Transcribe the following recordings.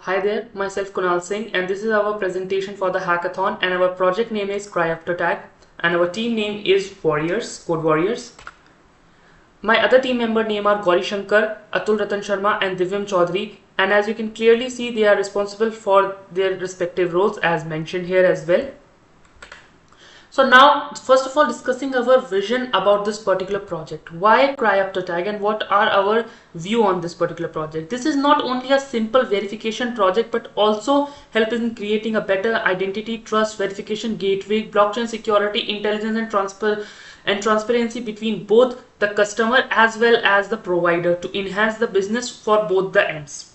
Hi there, myself Kunal Singh, and this is our presentation for the hackathon. And our project name is Krypto Tag, and our team name is Warriors, Code Warriors. My other team member name are Gauri Shankar, Atul Ratan Sharma, and Divyam Chaudhary. And as you can clearly see, they are responsible for their respective roles as mentioned here as well. So now, first of all, discussing our vision about this particular project. Why Krypto Tag and what are our view on this particular project? This is not only a simple verification project, but also help in creating a better identity, trust, verification gateway, blockchain security, intelligence, and transparency between both the customer as well as the provider to enhance the business for both the ends.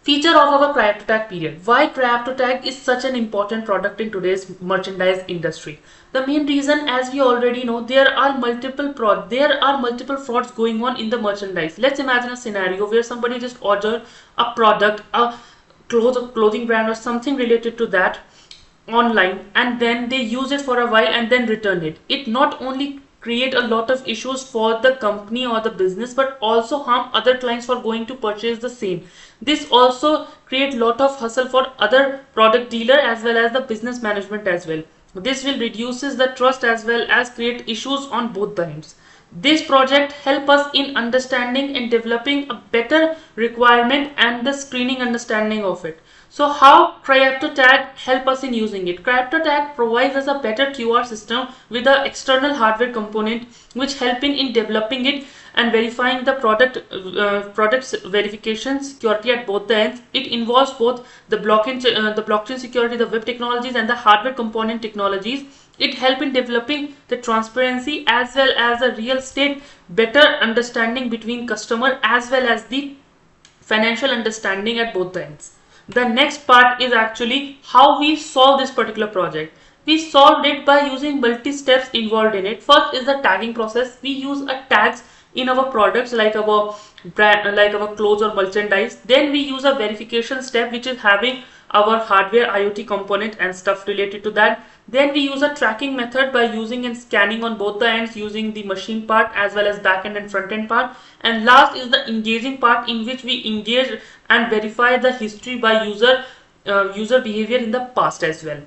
Feature of our Krypto Tag period. Why Krypto Tag is such an important product in today's merchandise industry? The main reason, as we already know, there are multiple frauds going on in the merchandise. Let's imagine a scenario where somebody just ordered a product, a clothing brand or something related to that online, and then they use it for a while and then return it. It not only create a lot of issues for the company or the business, but also harm other clients for going to purchase the same. This also create lot of hustle for other product dealer as well as the business management as well. This will reduces the trust as well as create issues on both the ends. This project help us in understanding and developing a better requirement and the screening understanding of it. So how Krypto Tag help us in using it? Krypto Tag provides us a better QR system with an external hardware component which helping in developing it and verifying the products verification security at both the ends. It involves both the blockchain security, the web technologies, and the hardware component technologies. It helps in developing the transparency as well as a real estate better understanding between customer as well as the financial understanding at both the ends. The next part is actually how we solve this particular project. We solved it by using multi steps involved in it. First is the tagging process. We use a tags in our products like our brand, like our clothes or merchandise. Then we use a verification step which is having our hardware IoT component and stuff related to that. Then we use a tracking method by using and scanning on both the ends using the machine part as well as back end and front end part. And last is the engaging part in which we engage and verify the history by user behavior in the past as well.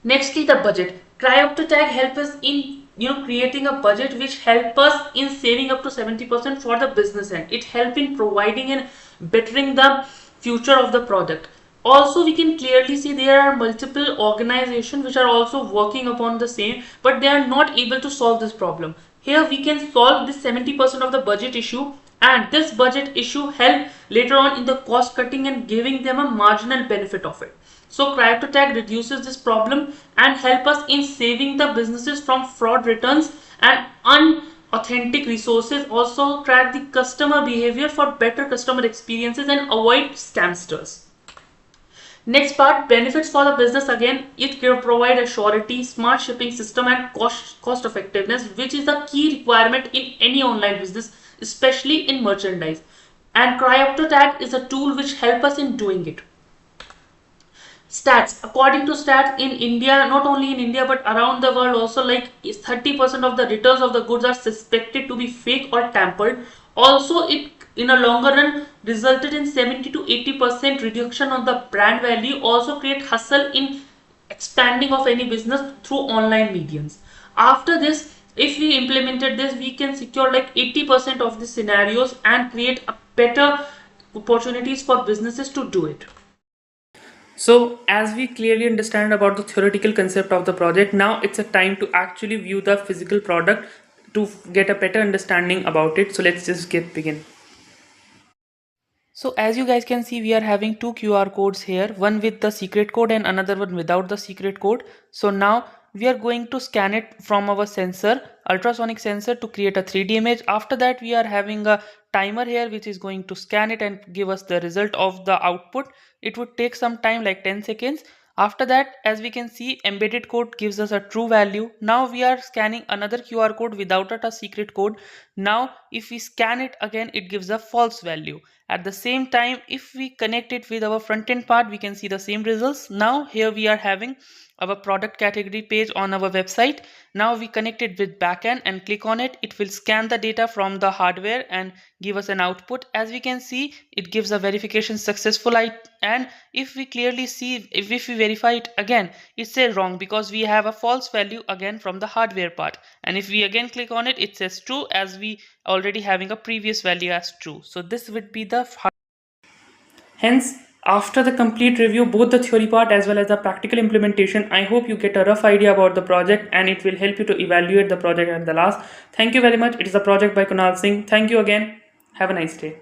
Nextly, the budget. Krypto Tag help us in creating a budget which help us in saving up to 70% for the business end. It help in providing and bettering the future of the product. Also, we can clearly see there are multiple organizations which are also working upon the same, but they are not able to solve this problem. Here we can solve this 70% of the budget issue, and this budget issue help later on in the cost cutting and giving them a marginal benefit of it. So Krypto Tag reduces this problem and help us in saving the businesses from fraud returns and unauthentic resources. Also track the customer behavior for better customer experiences and avoid scamsters. Next part, benefits for the business. Again, it can provide a surety, smart shipping system, and cost effectiveness, which is the key requirement in any online business, especially in merchandise. And Krypto Tag is a tool which help us in doing it. Stats. According to stats in India, not only in India but around the world also, like 30% of the returns of the goods are suspected to be fake or tampered. Also, it in a longer run resulted in 70 to 80% reduction on the brand value. Also create hustle in expanding of any business through online mediums. After this, if we implemented this, we can secure like 80% of the scenarios and create a better opportunities for businesses to do it. So as we clearly understand about the theoretical concept of the project, now it's a time to actually view the physical product to get a better understanding about it. So let's just begin. So as you guys can see, we are having two QR codes here, one with the secret code and another one without the secret code. So now we are going to scan it from our sensor, ultrasonic sensor, to create a 3D image. After that, we are having a timer here which is going to scan it and give us the result of the output. It would take some time, like 10 seconds. After that, as we can see, embedded code gives us a true value. Now we are scanning another QR code without a secret code. Now if we scan it again, it gives a false value. At the same time, if we connect it with our front end part, we can see the same results. Now here we are having our product category page on our website. Now we connect it with backend and click on it. It will scan the data from the hardware and give us an output. As we can see, it gives a verification successful, and if we clearly see, if we verify it again, it says wrong because we have a false value again from the hardware part. And if we again click on it, it says true, as we already having a previous value as true. So this would be the hence, after the complete review, both the theory part as well as the practical implementation, I hope you get a rough idea about the project and it will help you to evaluate the project at the last. Thank you very much. It is a project by Kunal Singh. Thank you again. Have a nice day.